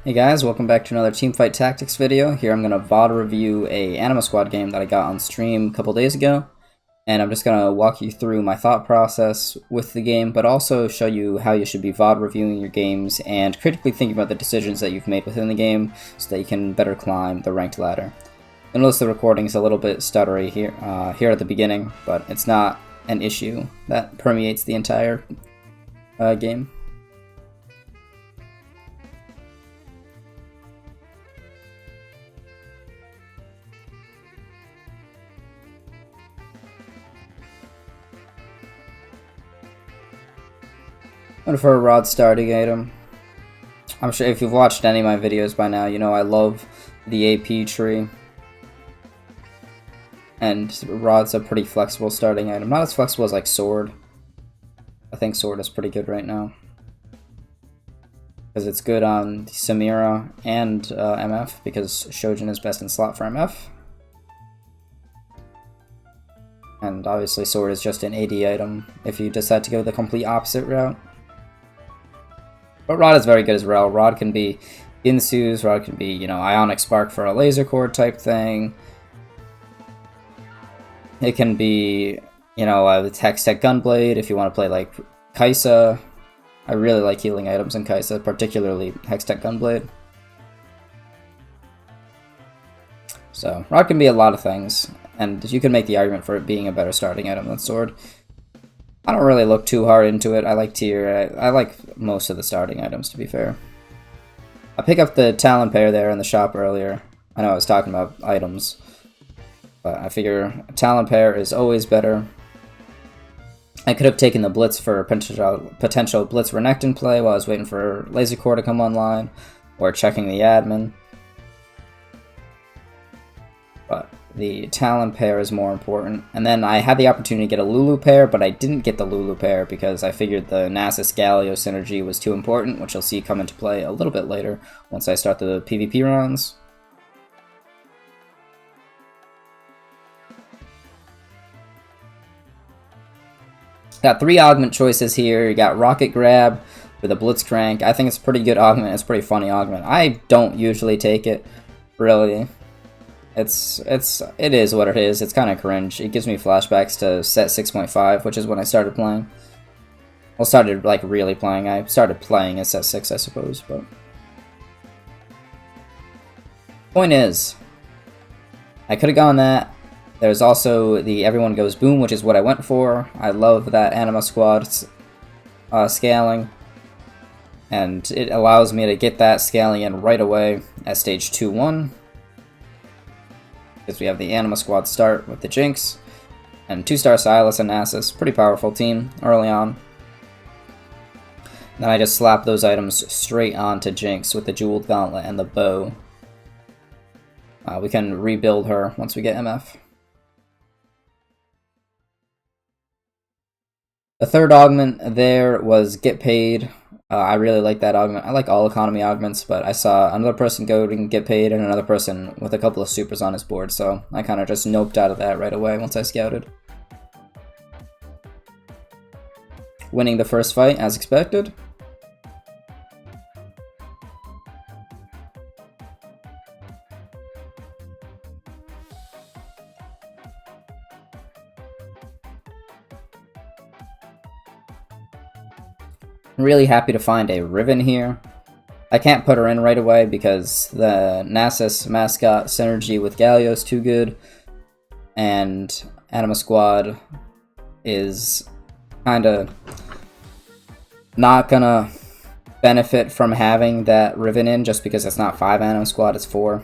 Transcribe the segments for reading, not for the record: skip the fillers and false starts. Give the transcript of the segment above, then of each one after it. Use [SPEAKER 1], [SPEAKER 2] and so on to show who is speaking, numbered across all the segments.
[SPEAKER 1] Hey guys, welcome back to another Teamfight Tactics video. Here I'm going to VOD review a Anima Squad game that I got on stream a couple days ago. And I'm just going to walk you through my thought process with the game, but also show you how you should be VOD reviewing your games and critically thinking about the decisions that you've made within the game so that you can better climb the ranked ladder. You'll notice the recording is a little bit stuttery here at the beginning, but it's not an issue that permeates the entire game. And for a rod starting item, I'm sure if you've watched any of my videos by now, you know I love the AP tree. And rod's a pretty flexible starting item. Not as flexible as like sword. I think sword is pretty good right now. Because it's good on Samira and MF, because Shojin is best in slot for MF. And obviously sword is just an AD item if you decide to go the complete opposite route. But rod is very good as well. Rod can be Ginsu's, rod can be, you know, Ionic Spark for a laser core type thing. It can be, you know, the Hextech Gunblade if you want to play like Kaisa. I really like healing items in Kaisa, particularly Hextech Gunblade. So, rod can be a lot of things, and you can make the argument for it being a better starting item than sword. I don't really look too hard into it. I like tier. I like most of the starting items, to be fair. I picked up the Talon pair there in the shop earlier. I know I was talking about items, but I figure Talon pair is always better. I could have taken the Blitz for potential Blitz Renekton play while I was waiting for Laser Core to come online, or checking the admin. But the Talon pair is more important. And then I had the opportunity to get a Lulu pair, but I didn't get the Lulu pair because I figured the Nasus Galio synergy was too important, which you'll see come into play a little bit later once I start the PvP runs. Got 3 augment choices here. You got Rocket Grab with a Blitzcrank. I think it's a pretty good augment. It's a pretty funny augment. I don't usually take it, really. It is what it is. It's kind of cringe. It gives me flashbacks to set 6.5, which is when I started playing. Well, started like really playing. I started playing at set 6, I suppose, but point is, I could have gone that. There's also the Everyone Goes Boom, which is what I went for. I love that Anima Squad scaling, and it allows me to get that scaling in right away at stage 2-1. Because we have the Anima Squad start with the Jinx, and 2-star Silas and Nasus. Pretty powerful team early on. Then I just slap those items straight onto Jinx with the Jeweled Gauntlet and the bow. We can rebuild her once we get MF. The third augment there was Get Paid. I really like that augment. I like all economy augments, but I saw another person go and get paid and another person with a couple of supers on his board, so I kind of just noped out of that right away once I scouted. Winning the first fight as expected. I'm really happy to find a Riven here. I can't put her in right away because the Nasus mascot synergy with Galio is too good, and Anima Squad is kinda not gonna benefit from having that Riven in just because it's not 5 Anima Squad, it's 4.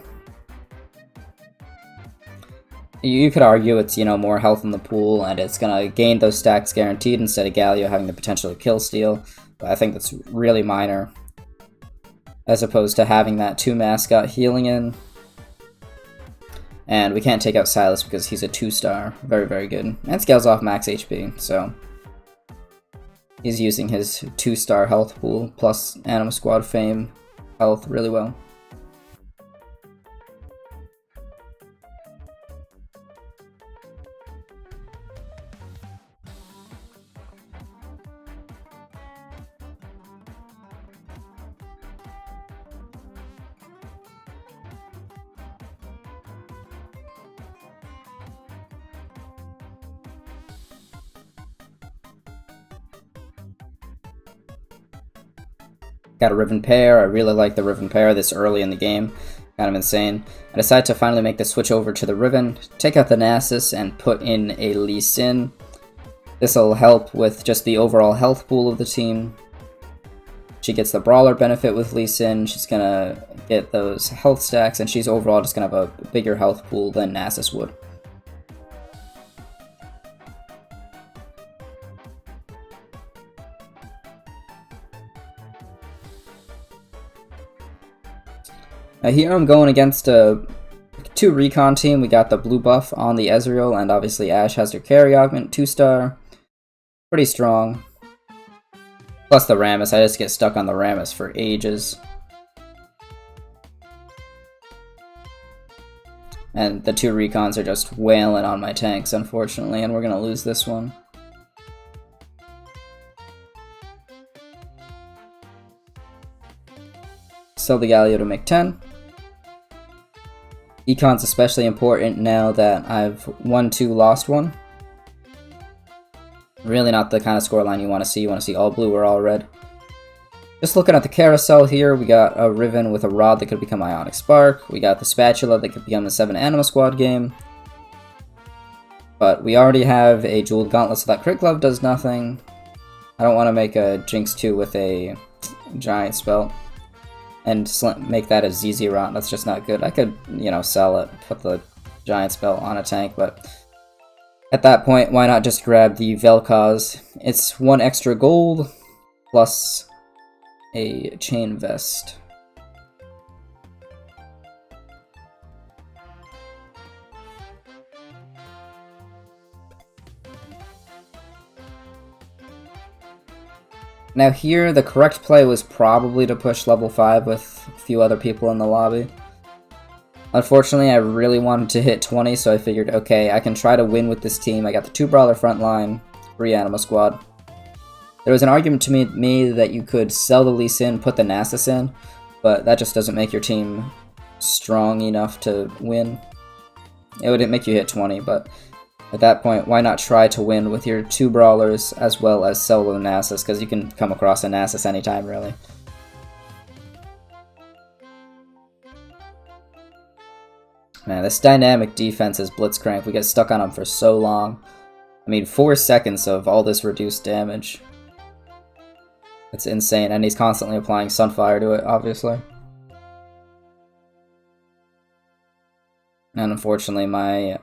[SPEAKER 1] You could argue it's, you know, more health in the pool and it's gonna gain those stacks guaranteed instead of Galio having the potential to kill steal. But I think that's really minor, as opposed to having that 2 mascot healing in. And we can't take out Silas because he's a 2-star. Very, very good. And scales off max HP, so he's using his 2-star health pool plus Anima Squad fame health really well. Got a Riven pair. I really like the Riven pair this early in the game. Kind of insane. I decided to finally make the switch over to the Riven, take out the Nasus, and put in a Lee Sin. This will help with just the overall health pool of the team. She gets the brawler benefit with Lee Sin. She's gonna get those health stacks, and she's overall just gonna have a bigger health pool than Nasus would. Now here I'm going against a 2 recon team. We got the blue buff on the Ezreal, and obviously Ashe has her carry augment, 2-star. Pretty strong. Plus the Rammus, I just get stuck on the Rammus for ages. And the 2 recons are just wailing on my tanks, unfortunately, and we're gonna lose this one. Sell the Galio to make 10. Econ's especially important now that I've won 2, lost 1. Really not the kind of scoreline you want to see. You want to see all blue or all red. Just looking at the carousel here, we got a Riven with a Rod that could become Ionic Spark. We got the Spatula that could become a 7 Anima Squad game. But we already have a Jeweled Gauntlet, so that Crit Glove does nothing. I don't want to make a Jinx 2 with a Giant Spell and make that a ZZ Rot. That's just not good. I could, you know, sell it, put the Giant Spell on a tank, but at that point, why not just grab the Vel'Koz? It's 1 extra gold plus a chain vest. Now here, the correct play was probably to push level 5 with a few other people in the lobby. Unfortunately, I really wanted to hit 20, so I figured, okay, I can try to win with this team. I got the 2 brawler front line, 3 Anima Squad. There was an argument to me that you could sell the Lee Sin, put the Nasus in, but that just doesn't make your team strong enough to win. It wouldn't make you hit 20, but at that point, why not try to win with your 2 brawlers as well as sell the Nasus, because you can come across a Nasus anytime, really. Man, this dynamic defense is Blitzcrank. We get stuck on him for so long. I mean, 4 seconds of all this reduced damage. It's insane, and he's constantly applying Sunfire to it, obviously. And unfortunately, my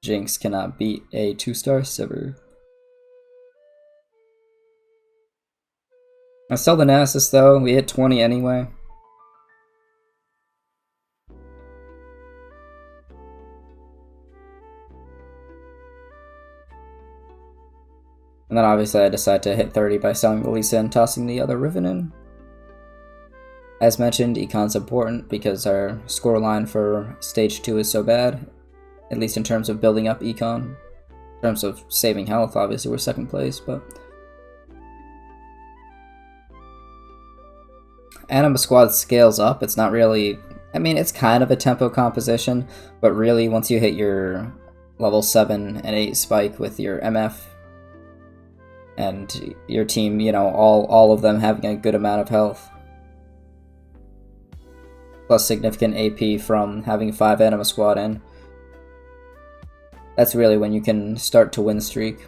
[SPEAKER 1] Jinx cannot beat a 2-star Sivir. I sell the Nasus, though. We hit 20 anyway. And then obviously I decide to hit 30 by selling the Lee Sin and tossing the other Riven in. As mentioned, Econ's important because our scoreline for Stage 2 is so bad, at least in terms of building up Econ. In terms of saving health, obviously we're 2nd place, but Anima Squad scales up. It's not really, I mean, it's kind of a tempo composition, but really once you hit your level 7 and 8 spike with your MF, and your team, you know, all of them having a good amount of health, plus significant AP from having 5 Anima Squad in, that's really when you can start to win streak.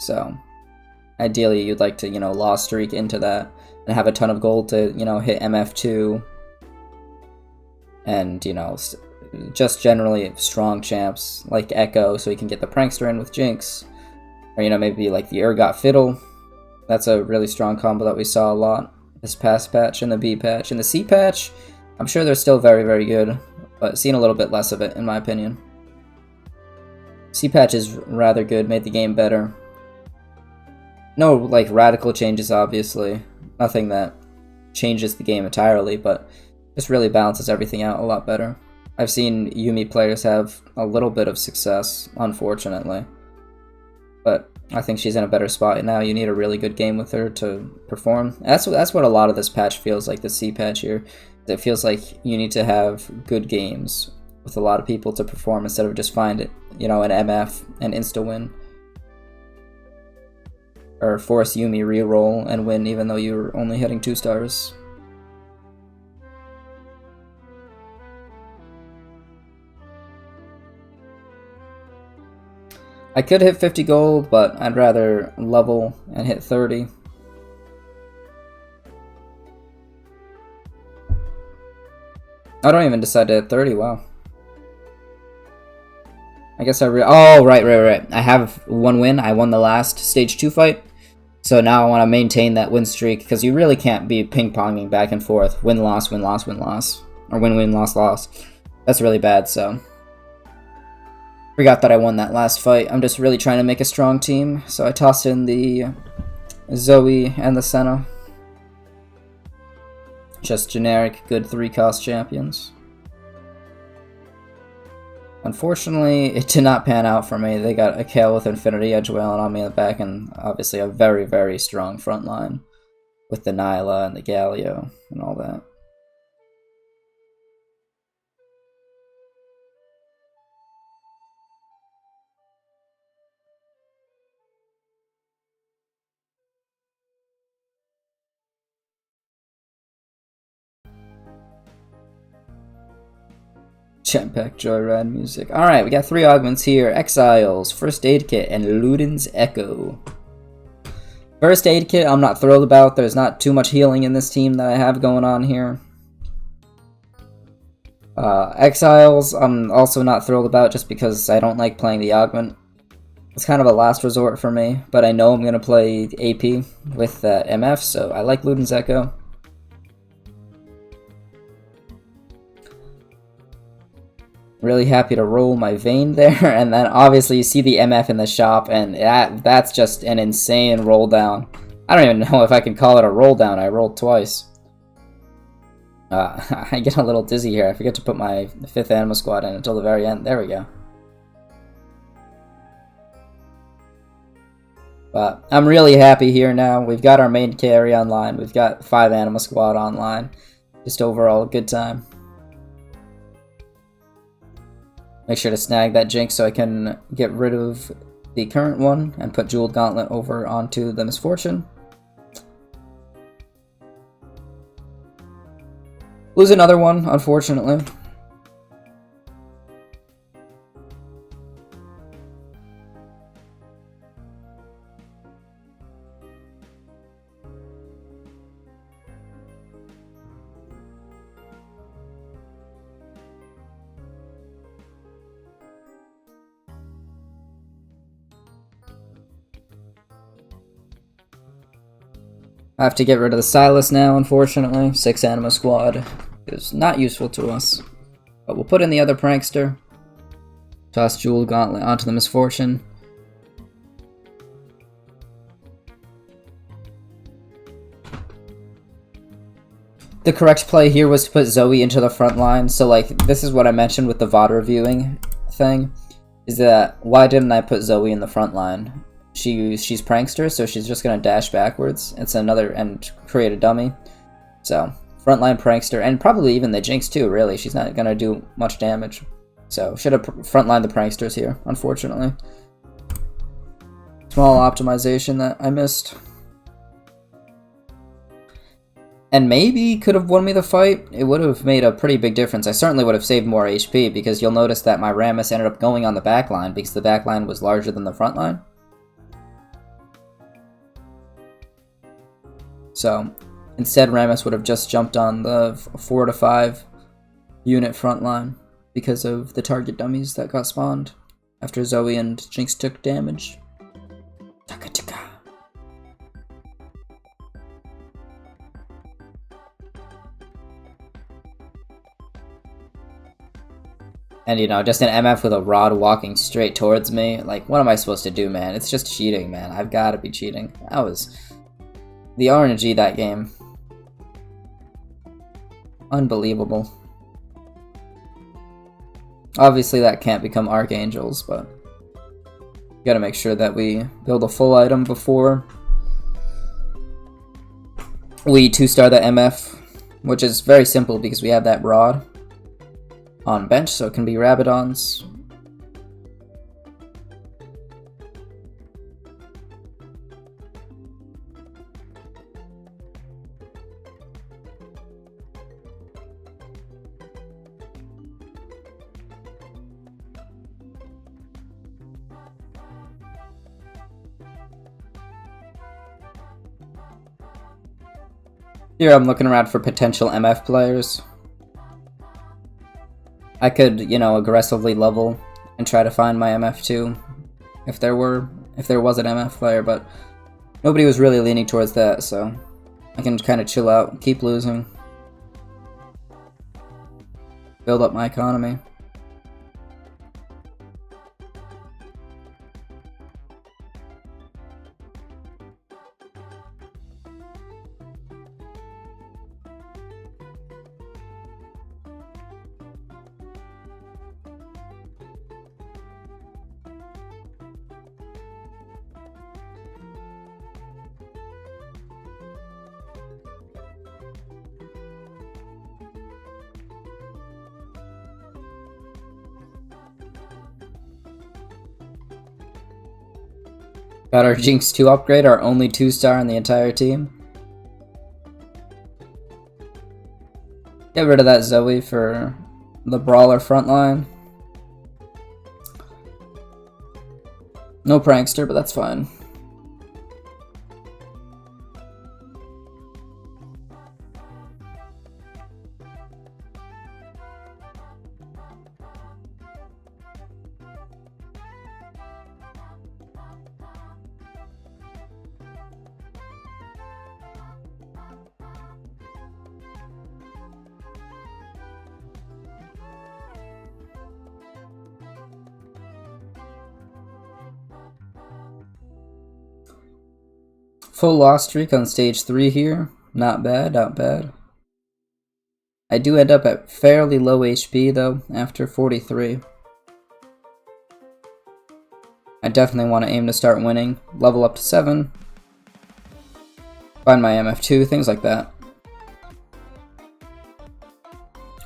[SPEAKER 1] So, ideally you'd like to, you know, loss streak into that, and have a ton of gold to, you know, hit MF2, and, you know, just generally strong champs, like Echo, so you can get the Prankster in with Jinx. Or, you know, maybe like the Urgot Fiddle. That's a really strong combo that we saw a lot this past patch and the B patch. And the C patch, I'm sure they're still very, very good, but seen a little bit less of it, in my opinion. C patch is rather good, made the game better. No, like, radical changes, obviously. Nothing that changes the game entirely, but just really balances everything out a lot better. I've seen Yuumi players have a little bit of success, unfortunately. But I think she's in a better spot now. You need a really good game with her to perform. That's what a lot of this patch feels like, the C patch here. It feels like you need to have good games with a lot of people to perform, instead of just find it, you know, an MF and insta-win. or force Yumi reroll and win even though you're only hitting 2 stars. I could hit 50 gold, but I'd rather level and hit 30. I don't even decide to hit 30, wow. I guess oh, right. I have 1 win. I won the last stage 2 fight. So now I want to maintain that win streak, because you really can't be ping-ponging back and forth. Win-loss, win-loss, win-loss. Or win-win, loss-loss. That's really bad, so... Forgot that I won that last fight. I'm just really trying to make a strong team, so I tossed in the Zoe and the Senna. Just generic, good 3-cost champions. Unfortunately, it did not pan out for me. They got a Kale with Infinity Edge wailing on me in the back, and obviously a very, very strong front line with the Nyla and the Galio and all that. Jetpack Joyride music. Alright, we got 3 augments here. Exiles, First Aid Kit, and Luden's Echo. First Aid Kit I'm not thrilled about. There's not too much healing in this team that I have going on here. Exiles I'm also not thrilled about just because I don't like playing the augment. It's kind of a last resort for me, but I know I'm going to play AP with MF, so I like Luden's Echo. Really happy to roll my Vayne there, and then obviously you see the MF in the shop, and that's just an insane roll down. I don't even know if I can call it a roll down. I rolled twice. I get a little dizzy here. I forget to put my 5th Anima squad in until the very end. There we go. But I'm really happy here now. We've got our main carry online. We've got 5 Anima squad online. Just overall a good time. Make sure to snag that Jinx so I can get rid of the current one and put Jeweled Gauntlet over onto the Misfortune. Lose another one, unfortunately. I have to get rid of the Silas now, unfortunately. 6 Anima squad is not useful to us. But we'll put in the other Prankster. Toss Jewel Gauntlet onto the Misfortune. The correct play here was to put Zoe into the front line. So, like, this is what I mentioned with the VOD reviewing thing. Is that, why didn't I put Zoe in the front line? She's Prankster, so she's just gonna dash backwards. It's another, and create a dummy. So, frontline Prankster, and probably even the Jinx too, really. She's not gonna do much damage. So, should have frontlined the Pranksters here, unfortunately. Small optimization that I missed. And maybe could have won me the fight. It would have made a pretty big difference. I certainly would have saved more HP, because you'll notice that my Rammus ended up going on the back line, because the back line was larger than the front line. So, instead Rammus would have just jumped on the 4 to 5 unit front line because of the target dummies that got spawned after Zoe and Jinx took damage. Taka-taka. And, you know, just an MF with a rod walking straight towards me. Like, what am I supposed to do, man? It's just cheating, man. I've got to be cheating. That was... the RNG that game. Unbelievable. Obviously that can't become Archangels, but... gotta make sure that we build a full item before we 2-star the MF. Which is very simple because we have that rod on bench, so it can be Rabadons. Here I'm looking around for potential MF players. I could, you know, aggressively level and try to find my MF too, if there was an MF player, but nobody was really leaning towards that, so I can kind of chill out, keep losing, build up my economy. Got our Jinx 2 upgrade, our only 2-star in the entire team. Get rid of that Zoe for the Brawler frontline. No Prankster, but that's fine. Full loss streak on stage 3 here. Not bad, not bad. I do end up at fairly low HP though, after 43. I definitely want to aim to start winning. Level up to 7. Find my MF2, things like that.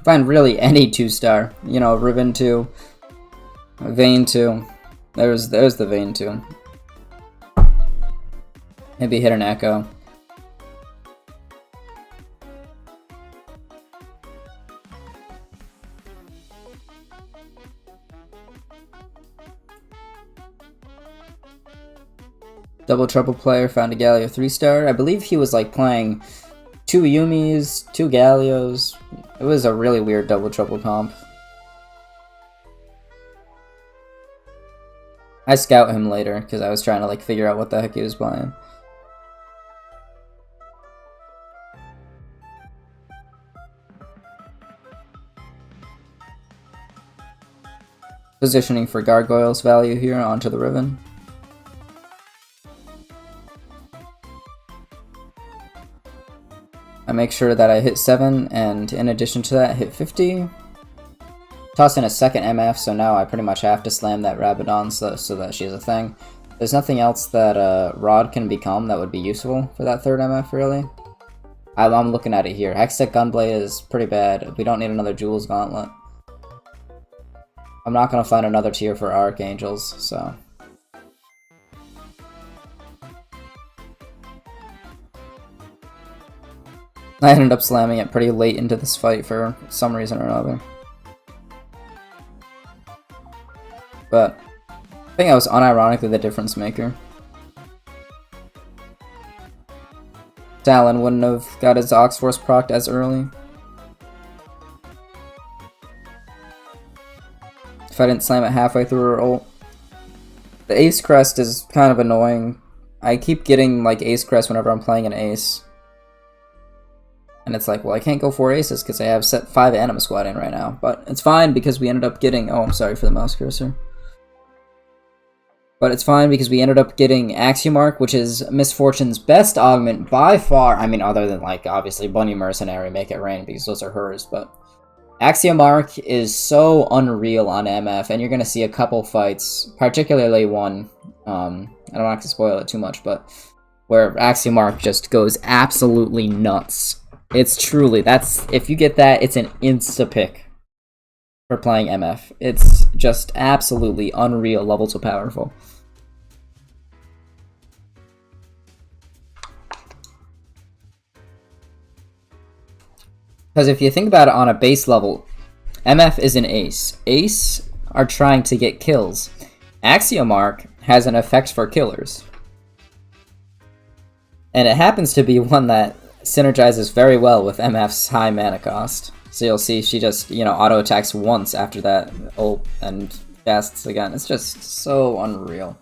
[SPEAKER 1] Find really any 2-star. You know, Riven 2, Vayne 2. There's the Vayne 2. Maybe hit an Echo. Double Trouble player found a Galio 3-star. I believe he was like playing 2 Yumis, 2 Galios. It was a really weird Double Trouble comp. I scout him later because I was trying to like figure out what the heck he was playing. Positioning for Gargoyle's value here onto the Riven. I make sure that I hit 7, and in addition to that, hit 50. Toss in a second MF, so now I pretty much have to slam that Rabadon so that she's a thing. There's nothing else that Rod can become that would be useful for that third MF, really. I'm looking at it here. Hextech Gunblade is pretty bad. We don't need another Jules Gauntlet. I'm not going to find another tier for Archangels, so... I ended up slamming it pretty late into this fight for some reason or another. But I think I was unironically the difference maker. Talon wouldn't have got his Oxforce procced as early. If I didn't slam it halfway through her ult. The Ace Crest is kind of annoying. I keep getting like Ace Crest whenever I'm playing an Ace. And it's like, well, I can't go 4 aces because I have set 5 Anima Squad in right now. But it's fine because we ended up getting... Oh, I'm sorry for the mouse cursor. But it's fine because we ended up getting Axiomark, which is Miss Fortune's best augment by far. I mean, other than, like, obviously Bunny Mercenary, Make It Rain, because those are hers. But Axiomark is so unreal on MF, and you're going to see a couple fights, particularly one. I don't want to spoil it too much, but where Axiomark just goes absolutely nuts. It's truly, if you get that, it's an insta-pick for playing MF. It's just absolutely unreal levels of powerful. Because if you think about it on a base level, MF is an ace. Ace are trying to get kills. Axiomark has an effect for killers. And it happens to be one that synergizes very well with MF's high mana cost. So you'll see she just, you know, auto attacks once after that ult and casts again. It's just so unreal.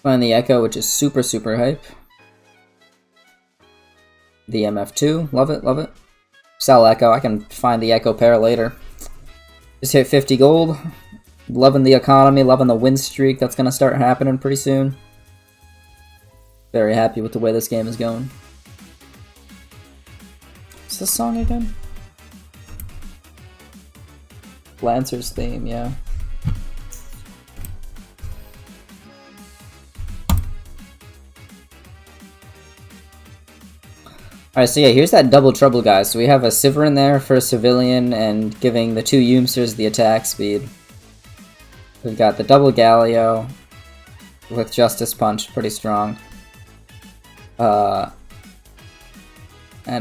[SPEAKER 1] Find the Echo, which is super, super hype. The MF2, love it, love it. Sell Echo, I can find the Echo pair later. Just hit 50 gold. Loving the economy, loving the win streak that's gonna start happening pretty soon. Very happy with the way this game is going. What's this song again? Lancer's theme, yeah. Alright, so yeah, here's that double trouble, guys. So we have a Sivir in there for a civilian and giving the two Yoomsters the attack speed. We've got the double Galio with Justice Punch, pretty strong. And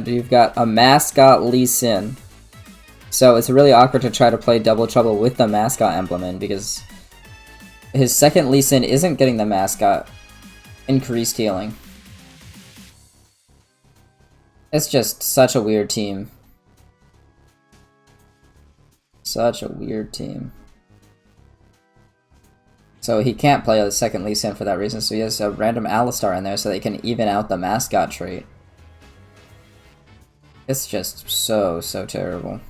[SPEAKER 1] you've got a Mascot Lee Sin. So it's really awkward to try to play double trouble with the Mascot emblem in because his second Lee Sin isn't getting the Mascot increased healing. It's just such a weird team. Such a weird team. So he can't play a second Lee Sin for that reason, so he has a random Alistar in there so they can even out the Mascot trait. It's just so, so terrible.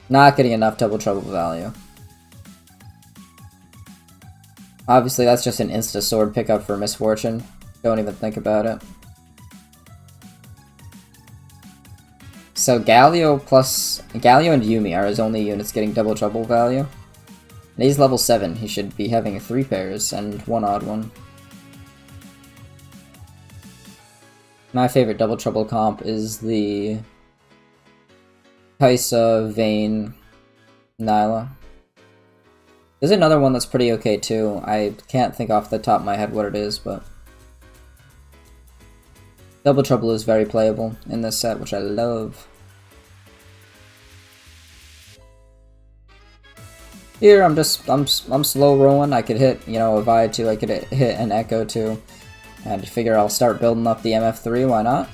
[SPEAKER 1] Not getting enough double trouble value. Obviously that's just an insta sword pickup for Misfortune. Don't even think about it. So Galio and Yuumi are his only units getting double trouble value. And he's level 7, he should be having 3 pairs and 1 odd one. My favorite double trouble comp is the Kai'Sa, Vayne, Nyla. There's another one that's pretty okay too. I can't think off the top of my head what it is, but double trouble is very playable in this set, which I love. Here I'm slow rolling. I could hit, you know, a Vi 2, I could hit an Echo 2, and figure I'll start building up the MF3, why not?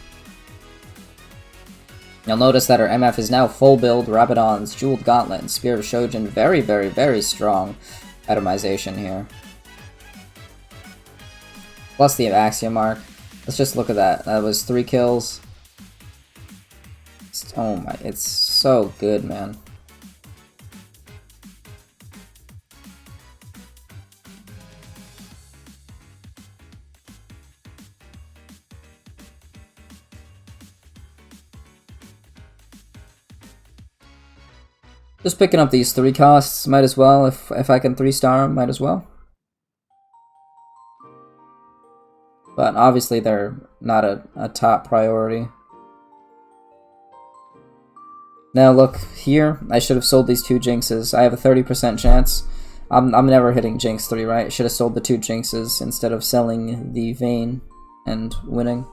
[SPEAKER 1] You'll notice that our MF is now full build, Rabadon's Jeweled Gauntlet, and Spear of Shojin. Very, very, very strong itemization here. Plus the Axiom Mark. Let's just look at that. That was 3 kills. Oh my, it's so good, man. Just picking up these 3 costs, might as well, if I can 3-star them, might as well. But obviously they're not a top priority. Now look, here, I should have sold these 2 Jinxes. I have a 30% chance. I'm never hitting Jinx 3, right? I should have sold the 2 Jinxes instead of selling the Vayne and winning.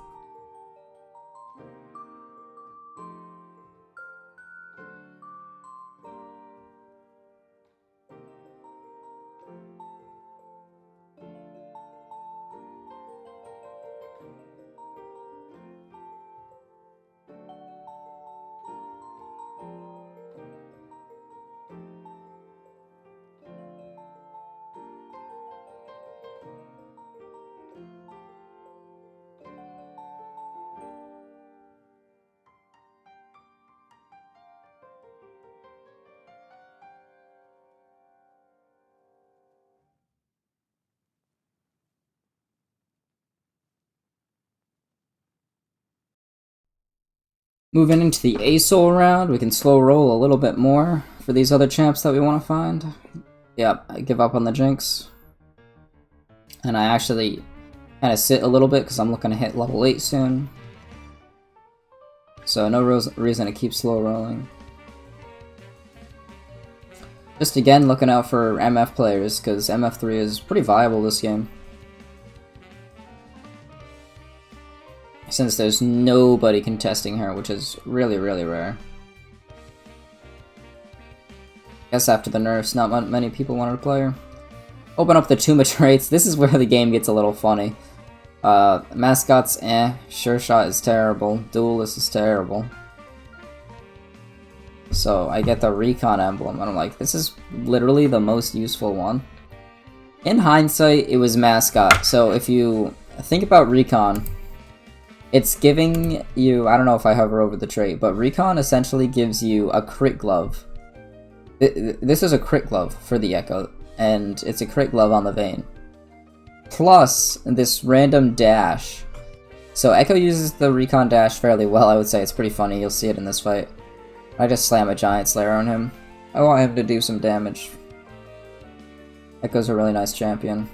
[SPEAKER 1] Moving into the ASOL round, we can slow roll a little bit more for these other champs that we want to find. Yep, I give up on the Jinx. And I actually kind of sit a little bit because I'm looking to hit level 8 soon. So no reason to keep slow rolling. Just again looking out for MF players because MF3 is pretty viable this game. since there's nobody contesting her, which is really, really rare. Guess after the nerfs, not many people wanted to play her. Open up the Tomb of traits. This is where the game gets a little funny. Mascots, Sure Shot is terrible. Duelist is terrible. So I get the Recon emblem, and I'm like, this is literally the most useful one. In hindsight, it was Mascot. So if you think about Recon, it's giving you, I don't know if I hover over the trait, but Recon essentially gives you a crit glove. This is a crit glove for the Echo, and it's a crit glove on the Vayne. Plus, this random dash. So Echo uses the Recon dash fairly well, I would say. It's pretty funny, you'll see it in this fight. I just slam a Giant Slayer on him. I want him to do some damage. Echo's a really nice champion.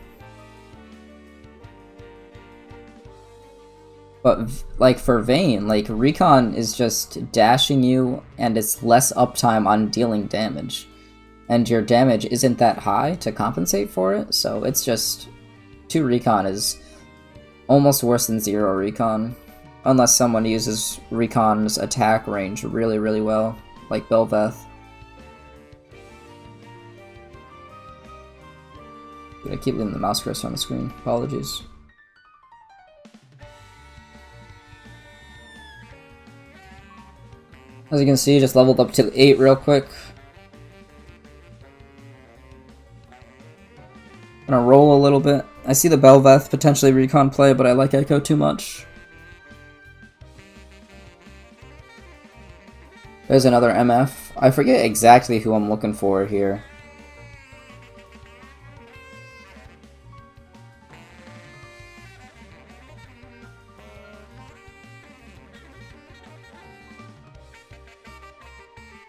[SPEAKER 1] But, like, for Vayne, like, Recon is just dashing you, and it's less uptime on dealing damage. And your damage isn't that high to compensate for it, so it's just... 2 Recon is almost worse than 0 Recon. Unless someone uses Recon's attack range really, really well, like Bel'Veth. I keep leaving the mouse cursor on the screen. Apologies. As you can see, just leveled up to 8 real quick. Gonna roll a little bit. I see the Bel'Veth potentially Recon play, but I like Echo too much. There's another MF. I forget exactly who I'm looking for here.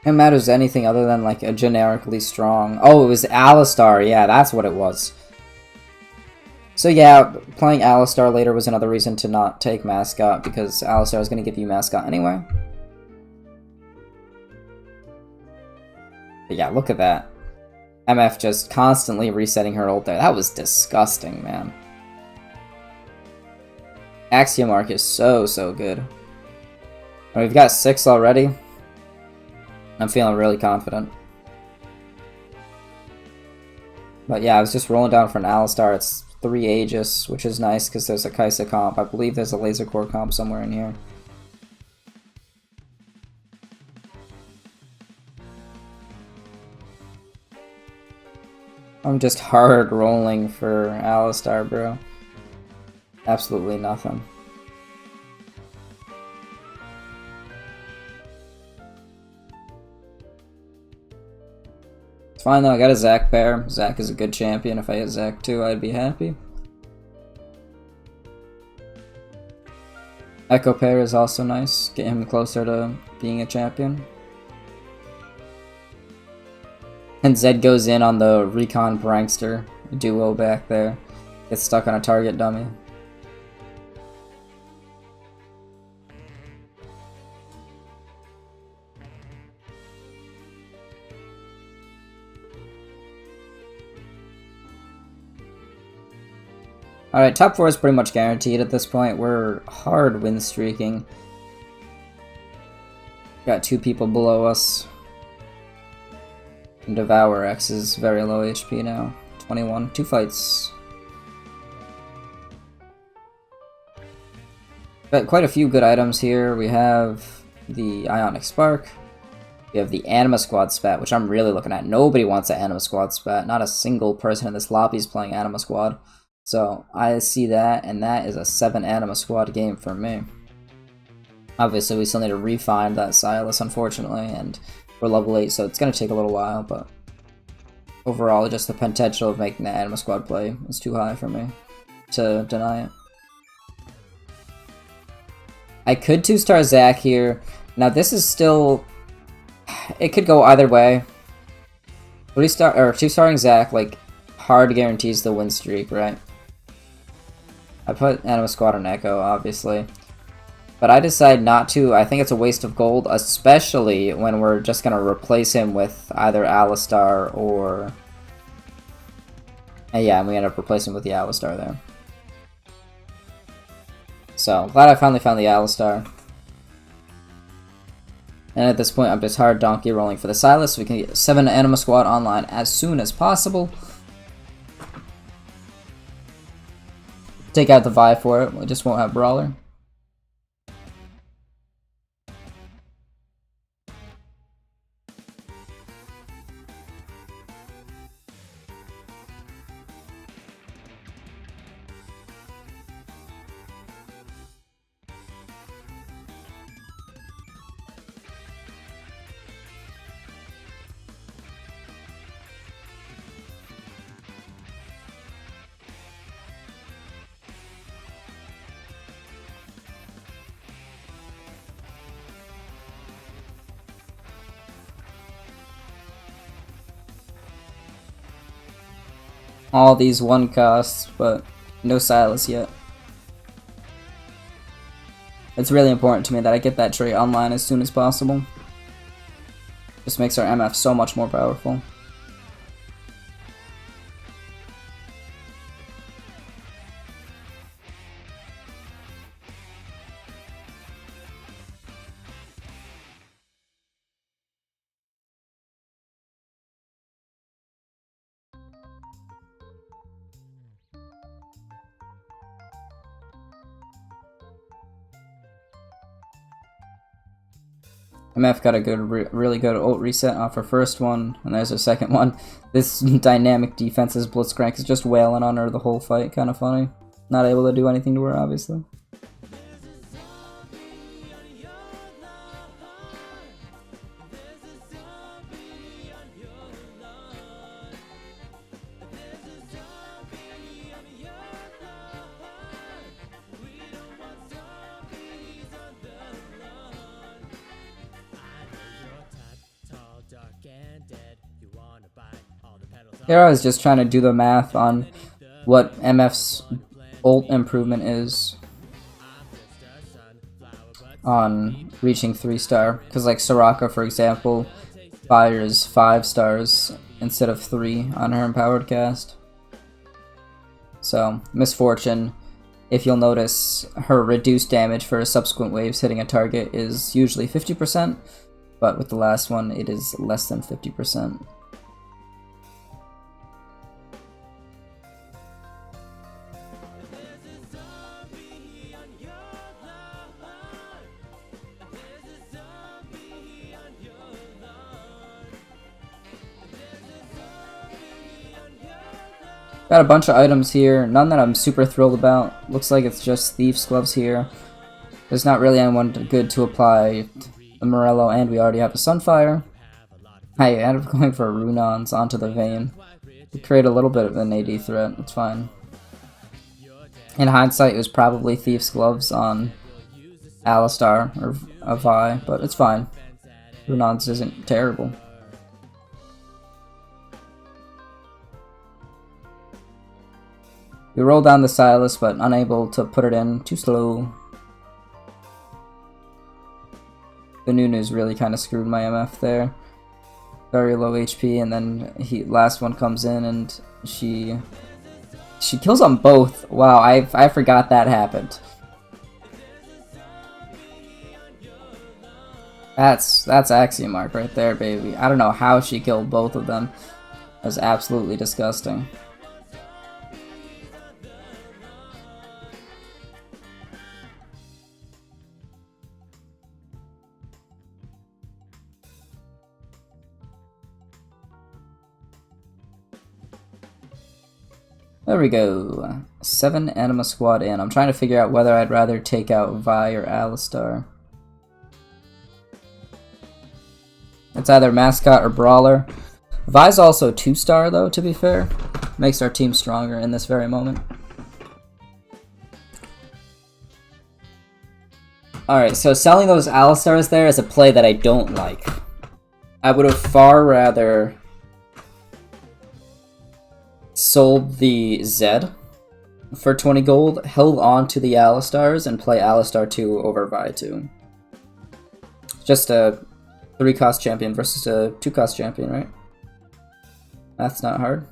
[SPEAKER 1] It matters anything other than like a generically strong. Oh, it was Alistar. Yeah, that's what it was. So yeah, playing Alistar later was another reason to not take Mascot, because Alistar is going to give you Mascot anyway. But yeah, look at that. MF just constantly resetting her ult there. That was disgusting, man. Axiomark is so, so good. And we've got 6 already. I'm feeling really confident. But yeah, I was just rolling down for an Alistar. It's 3 Aegis, which is nice because there's a Kaisa comp. I believe there's a Laser Core comp somewhere in here. I'm just hard rolling for Alistar, bro. Absolutely nothing. It's fine though, I got a Zac pair. Zac is a good champion. If I hit Zac too, I'd be happy. Echo pair is also nice. Get him closer to being a champion. And Zed goes in on the Recon Prankster duo back there. Gets stuck on a target dummy. Alright, top 4 is pretty much guaranteed at this point. We're hard win streaking. Got 2 people below us. And Devour X is very low HP now. 21. 2 fights. Got quite a few good items here. We have the Ionic Spark. We have the Anima Squad Spat, which I'm really looking at. Nobody wants an Anima Squad Spat. Not a single person in this lobby is playing Anima Squad. So I see that, and that is a 7 Anima Squad game for me. Obviously, we still need to refine that Silas, unfortunately, and we're level 8, so it's going to take a little while, but overall, just the potential of making the Anima Squad play is too high for me to deny it. I could 2-star Zac here. Now, this is still... It could go either way. 2-starring Zac, like, hard guarantees the win streak, right? I put Anima Squad on Echo, obviously. But I decide not to. I think it's a waste of gold, especially when we're just going to replace him with either Alistar or... And yeah, we end up replacing him with the Alistar there. So, glad I finally found the Alistar. And at this point, I'm just hard donkey rolling for the Silas so we can get 7 Anima Squad online as soon as possible. Take out the Vi for it, we just won't have Brawler. All these 1 costs, but no Silas yet. It's really important to me that I get that trait online as soon as possible. Just makes our MF so much more powerful. MF got a good, really good ult reset off her first one, and there's her second one. This dynamic defense's Blitzcrank is just wailing on her the whole fight, kind of funny. Not able to do anything to her, obviously. Here I was just trying to do the math on what MF's ult improvement is on reaching 3-star, because like Soraka, for example, fires 5 stars instead of 3 on her empowered cast. So, Misfortune, if you'll notice, her reduced damage for subsequent waves hitting a target is usually 50%, but with the last one it is less than 50%. Got a bunch of items here, none that I'm super thrilled about. Looks like it's just Thief's Gloves here. There's not really anyone good to apply the Morello, and we already have a Sunfire. I ended up going for Runons onto the Vayne to create a little bit of an AD threat, it's fine. In hindsight, it was probably Thief's Gloves on Alistar or a Vi, but it's fine. Runons isn't terrible. We roll down the Silas, but unable to put it in. Too slow. The Nunu's really kind of screwed my MF there. Very low HP, and then last one comes in, and she kills on both. Wow, I forgot that happened. That's Axiom Mark right there, baby. I don't know how she killed both of them. That was absolutely disgusting. There we go. 7 Anima Squad in. I'm trying to figure out whether I'd rather take out Vi or Alistar. It's either Mascot or Brawler. Vi's also 2-star though, to be fair. Makes our team stronger in this very moment. Alright, so selling those Alistars there is a play that I don't like. I would have far rather sold the Zed for 20 gold, held on to the Alistars, and play Alistar 2 over Vi 2. Just a 3-cost champion versus a 2-cost champion, right? That's not hard.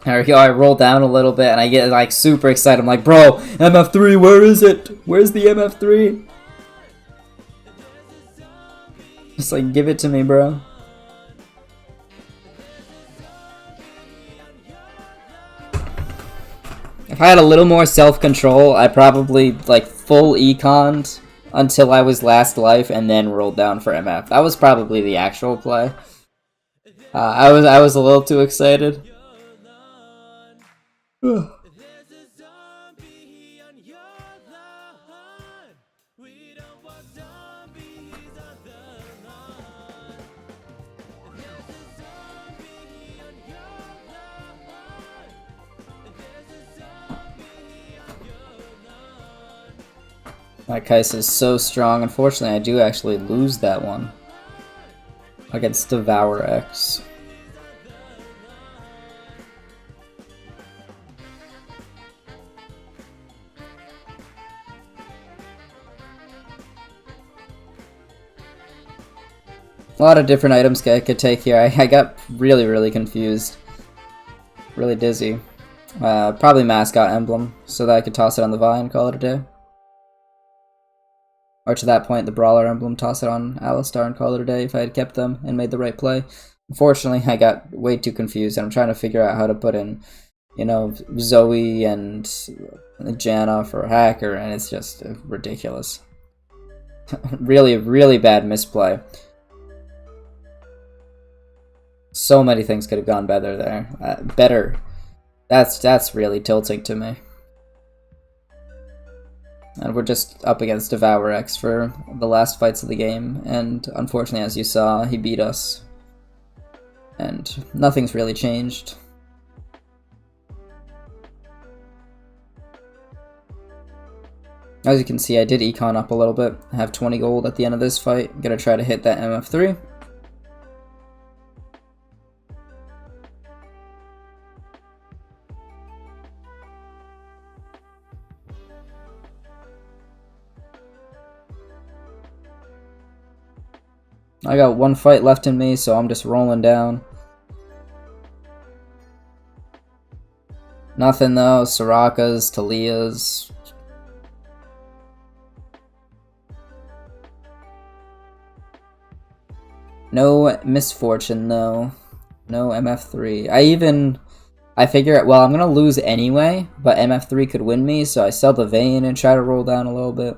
[SPEAKER 1] There we go, I roll down a little bit and I get like super excited. I'm like, bro, MF3, where is it? Where's the MF3? Just like, give it to me, bro. If I had a little more self-control, I probably like full econned until I was last life and then rolled down for MF. That was probably the actual play. I was a little too excited. My Kai'Sa is so strong. Unfortunately, I do actually lose that one against Devour X. A lot of different items I could take here. I got really confused. Really dizzy. Probably Mascot Emblem, so that I could toss it on the Vi and call it a day. Or to that point, the Brawler Emblem, toss it on Alistar and call it a day if I had kept them and made the right play. Unfortunately, I got way too confused, and I'm trying to figure out how to put in, you know, Zoe and Janna for a hacker, and it's just ridiculous. really bad misplay. So many things could have gone better there. That's really tilting to me. And we're just up against Devour X for the last fights of the game, and unfortunately, as you saw, he beat us. And nothing's really changed. As you can see, I did econ up a little bit. I have 20 gold at the end of this fight. I'm gonna try to hit that MF3. I got one fight left in me, so I'm just rolling down. Nothing though, Soraka's, Talia's. No misfortune though. No MF3. I figure, well, I'm gonna lose anyway, but MF3 could win me, so I sell the Vayne and try to roll down a little bit.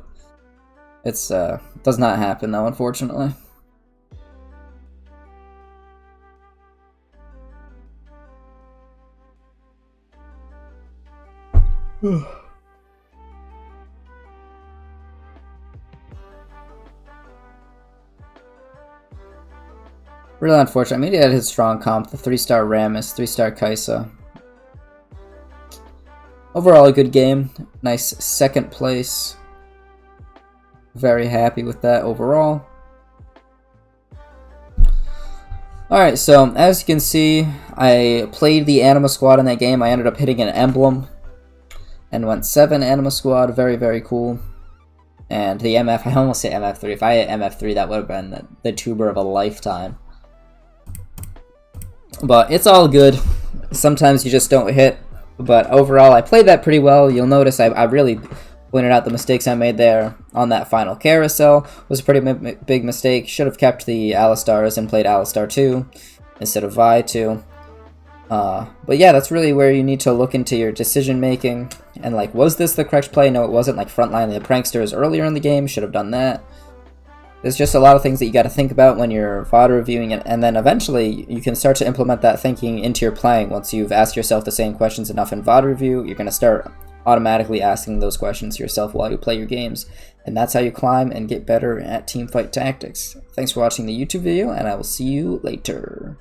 [SPEAKER 1] It's, does not happen though, unfortunately. Really unfortunate. I mean, he had his strong comp, the 3-star Rammus, 3-star Kai'Sa. Overall, a good game. Nice second place. Very happy with that overall. Alright, so as you can see, I played the Anima squad in that game. I ended up hitting an emblem and went 7 Anima squad. Very cool. And the MF, I almost say MF3. If I hit MF3, that would have been the tuber of a lifetime. But it's all good. Sometimes you just don't hit. But overall, I played that pretty well. You'll notice I really pointed out the mistakes I made there on that final carousel. Was a pretty big mistake. Should have kept the Alistars and played Alistar 2 instead of Vi 2. But yeah, that's really where you need to look into your decision making. And like, was this the correct play? No, it wasn't. Like, frontline the pranksters earlier in the game, should have done that. There's just a lot of things that you got to think about when you're VOD reviewing it, and then eventually you can start to implement that thinking into your playing. Once you've asked yourself the same questions enough in VOD review, you're going to start automatically asking those questions yourself while you play your games. And that's how you climb and get better at teamfight tactics. Thanks for watching the YouTube video, and I will see you later.